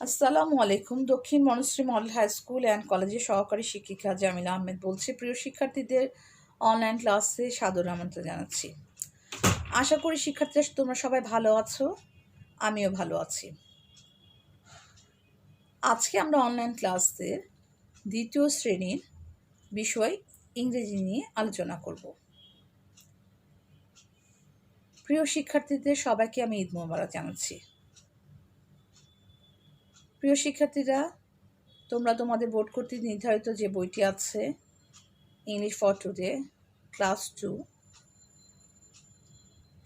আসসালামু আলাইকুম। Dakshin Banasree model high school and কলেজের সহকারী শিক্ষিকা জামিলা আহমেদ বলছি। প্রিয় শিক্ষার্থীদের অনলাইন ক্লাসে সাদর আমন্ত্রণ জানাচ্ছি। আশা করি শিক্ষার্থীরা তোমরা সবাই ভালো আছো, আমিও ভালো আছি। আজকে আমরা অনলাইন ক্লাসের দ্বিতীয় শ্রেণীর বিষয় ইংরেজি নিয়ে আলোচনা করব। প্রিয় শিক্ষার্থীদের সবাইকে আমি ঈদ মোবারক জানাচ্ছি। প্রিয় শিক্ষার্থীরা, তোমরা তোমাদের বোর্ড কর্তৃক নির্ধারিত যে বইটি আছে ইংলিশ ফর টুডে ক্লাস 2,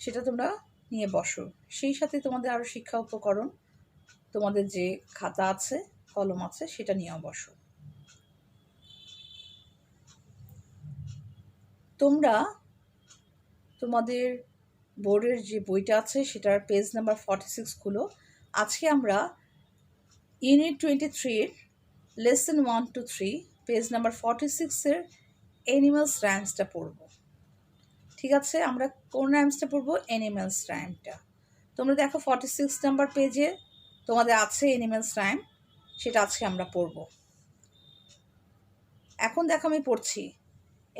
সেটা তোমরা নিয়ে বসো। সেই সাথে তোমাদের আরও শিক্ষা উপকরণ, তোমাদের যে খাতা আছে, কলম আছে, সেটা নিয়েও বসো। তোমরা তোমাদের বোর্ডের যে বইটা আছে সেটার পেজ নাম্বার 46 খুলো। আজকে আমরা unit 23 lesson 1 to 3 page number 46-এর অ্যানিমালস রাইমসটা পড়ব। ঠিক আছে, আমরা কোন রাইমসটা পড়বো? অ্যানিমালস রাইমটা। তোমরা দেখো 46 নাম্বার পেজে তোমাদের আছে অ্যানিমালস রাইম, সেটা আজকে আমরা পড়ব। এখন দেখো আমি পড়ছি।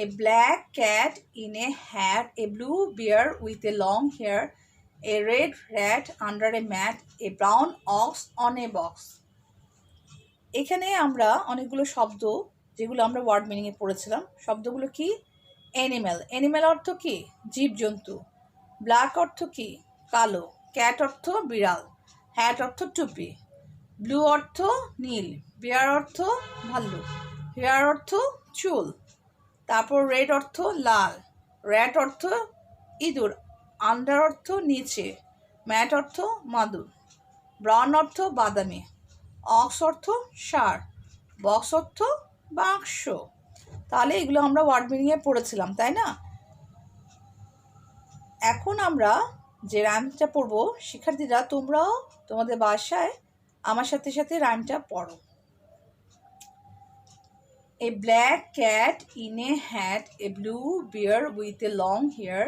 A black cat in a hat, a blue bear with a long hair, a red rat under a mat, a brown ox on a box. এখানে আমরা অনেকগুলো শব্দ, যেগুলো আমরা ওয়ার্ড মিনিংয়ে পড়েছিলাম, শব্দগুলো কি? অ্যানিম্যাল। অ্যানিম্যাল অর্থ কি? জীবজন্তু। ব্ল্যাক অর্থ কি? কালো। ক্যাট অর্থ বিড়াল। হ্যাট অর্থ টুপি। ব্লু অর্থ নীল। বিয়ার অর্থ ভাল্লুক। হেয়ার অর্থ চুল। তারপর রেড অর্থ লাল। র্যাট অর্থ ইঁদুর। আন্ডার অর্থ নিচে। ম্যাট অর্থ মাদুর। ব্রাউন অর্থ বাদামি। অক্স অর্থ ষাঁড়। বক্স অর্থ বাক্স। তাহলে এগুলো আমরা ওয়ার্ড মিনিংয়ে পড়েছিলাম, তাই না? এখন আমরা যে রাইমটা পড়বো, শিক্ষার্থীরা তোমরাও তোমাদের বাসায় আমার সাথে সাথে রাইমটা পড়ো। A black cat in a hat, a blue bear with a long hair,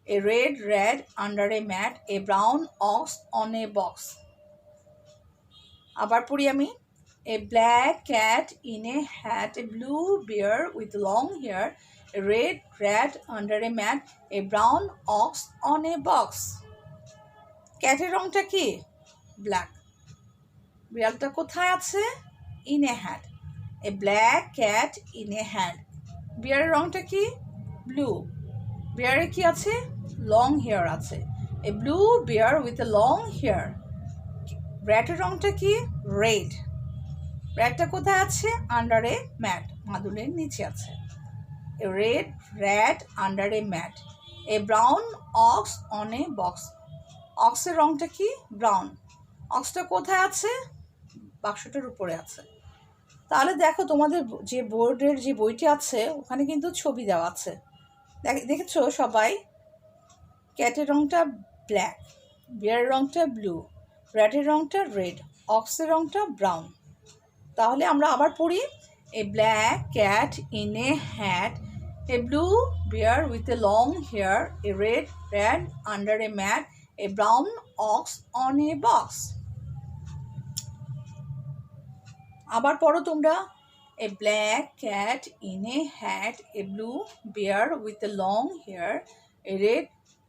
a red rat under a mat, a brown ox on a box. আবার পড়ি আমি। A black cat in a hat, a blue bear with long hair, a red rat under a mat, a brown ox on a box. ক্যাটের রংটা কি? Black. বিড়ালটা কোথায় আছে? In a hat. A black cat in a hat. বিড়ালের রংটা কি? Blue. বিড়ালের কি আছে? লং হেয়ার আছে। A blue bear with a long hair. র্যাটের রংটা কি? রেড। র্যাটটা কোথায় আছে? আন্ডার এ ম্যাট, মাদুরের নিচে আছে। A red rat under a mat, a brown ox on a box. অক্সের রংটা কি? ব্রাউন। অক্সটা কোথায় আছে? বাক্সটার উপরে আছে। তাহলে দেখো তোমাদের যে বোর্ডের যে বইটি আছে ওখানে কিন্তু ছবি দেওয়া আছে, দেখেছো সবাই? ক্যাটের রংটা ব্ল্যাক, বিয়ারের রংটা ব্লু, র্যাটের রংটা রেড, অক্সের রংটা ব্রাউন। তাহলে আমরা আবার পড়ি। A black cat in a hat, a blue bear with a long hair, a red rat under a mat, a brown ox on a box. আবার পড়ো তোমরা। A black cat in a hat, a blue bear with a long hair, a red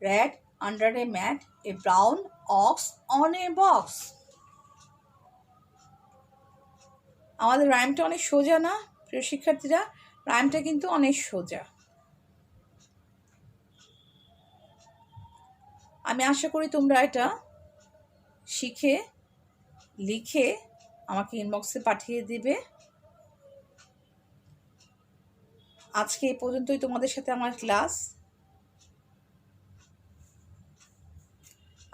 rat under a mat, a brown ox on a box. আমাদের রাইমটা অনেক সোজা না প্রিয় শিক্ষার্থীরা? রাইমটা কিন্তু অনেক সোজা। আমি আশা করি তোমরা এটা শিখে লিখে আমাকে ইনবক্সে পাঠিয়ে দিবে। আজকে এই পর্যন্তই তোমাদের সাথে আমার ক্লাস।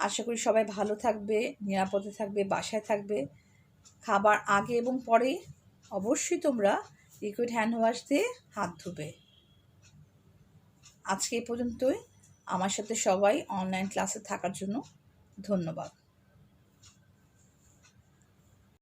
আশা করি সবাই ভালো থাকবে, নিরাপদে থাকবে, বাসায় থাকবে। খাবার আগে এবং পরে অবশ্যই তোমরা লিকুইড হ্যান্ড ওয়াশ দিয়ে হাত ধুবে। আজকে এই পর্যন্তই। আমার সাথে সবাই অনলাইন ক্লাসে থাকার জন্য ধন্যবাদ।